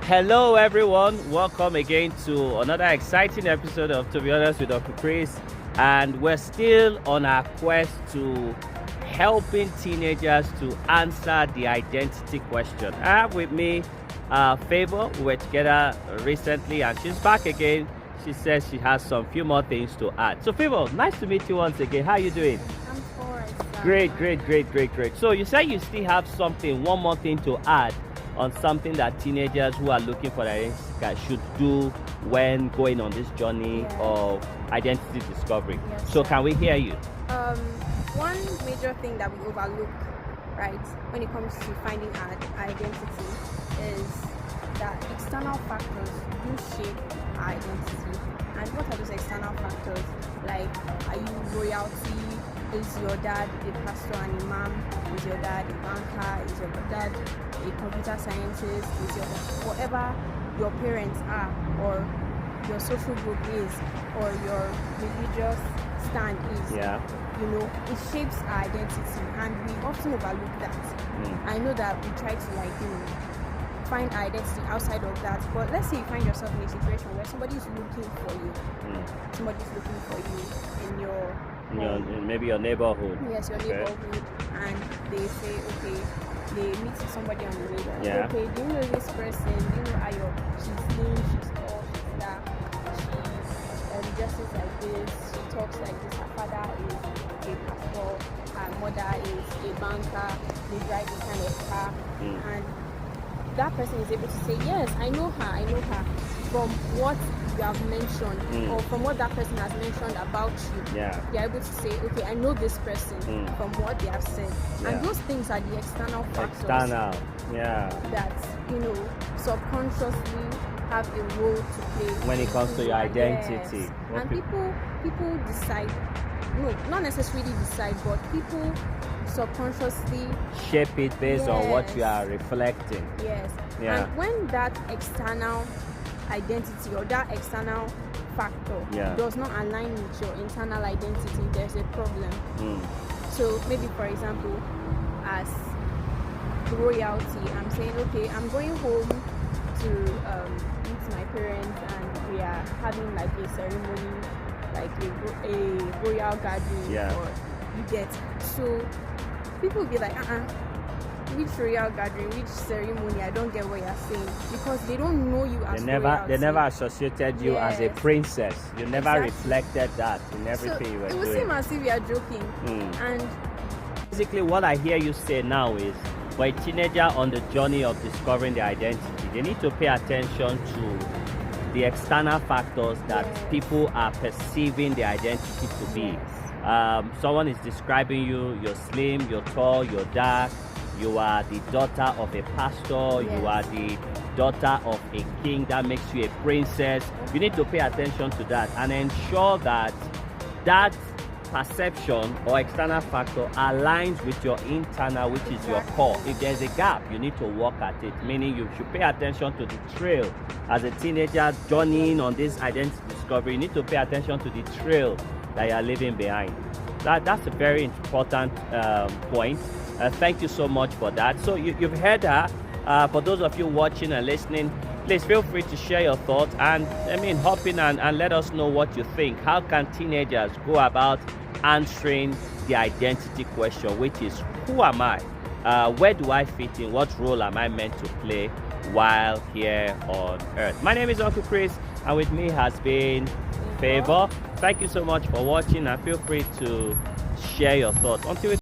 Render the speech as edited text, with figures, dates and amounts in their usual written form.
Hello everyone, welcome again to another exciting episode of To Be Honest with Uncle Chris, and we're still on our quest to helping teenagers to answer the identity question. I have with me Favor. We were together recently and she's back again. She says she has some few more things to add. So Favor, nice to meet you once again. How are you doing? I'm Forrest. Great. So you say you still have one more thing to add on something that teenagers who are looking for their identity should do when going on this journey Yes. of identity discovery. Yes, So sir. can we hear you? One major thing that we overlook, right, when it comes to finding our identity is that external factors do shape our identity. And what are those external factors? Like, are you royalty? Is your dad a pastor and imam? Is your dad a banker? Is your dad a computer scientist? Is your whatever your parents are, or your social group is, or your religious stand is? Yeah. You know, it shapes our identity, and we often overlook that. I know that we try to find our identity outside of that, but let's say you find yourself in a situation where somebody's looking for you. Somebody's looking for you in your Maybe your neighborhood. Yes, your Okay. neighborhood, and they say, okay, they meet somebody on the way. Yeah. Okay, do you know this person? Do you know Ayo? She's slim, she's tall, she's dark, she dresses like this, she talks like this. Her father is a pastor, her mother is a banker, they drive this kind of car, and that person is able to say, yes, I know her, from what you have mentioned, or from what that person has mentioned about you. Yeah. You're able to say, okay, I know this person from what they have said. Yeah. And those things are the external factors External. Yeah. that, subconsciously have a role to play When it comes to your Yes. identity. And people decide, no, not necessarily decide, but people subconsciously, Shape it based on what you Yes. are reflecting. yes. Yeah. And when that external identity or that external factor Yeah. does not align with your internal identity, there's a problem. So maybe, for example, as royalty, I'm saying, okay, I'm going home to meet my parents, and we are having like a ceremony, like a royal gathering. Yeah. Or you get, so people will be like, which royal gathering, which ceremony? I don't get what you're saying, because they don't know you as They royalty. never associated you as a Yes. princess. You never Exactly. reflected that in So everything you were it will doing. seem as if you are joking. And Basically, what I hear you say now is, for a teenager on the journey of discovering their identity, they need to pay attention to the external factors that Yes. people are perceiving their identity to be. Someone is describing you, you're slim, you're tall, you're dark, you are the daughter of a pastor, you Yes. are the daughter of a king, that makes you a princess. You need to pay attention to that and ensure that that perception or external factor aligns with your internal, which is your core. If there's a gap, you need to work at it, meaning you should pay attention to the trail. As a teenager journeying on this identity discovery, you need to pay attention to the trail that you are leaving behind. That's a very important point. Thank you so much for that. So you've heard her. For those of you watching and listening, please feel free to share your thoughts and hop in and let us know what you think. How can teenagers go about answering the identity question, which is, who am I? Where do I fit in? What role am I meant to play while here on earth? My name is Uncle Chris, and with me has been Favor. Thank you so much for watching, and feel free to share your thoughts. Until we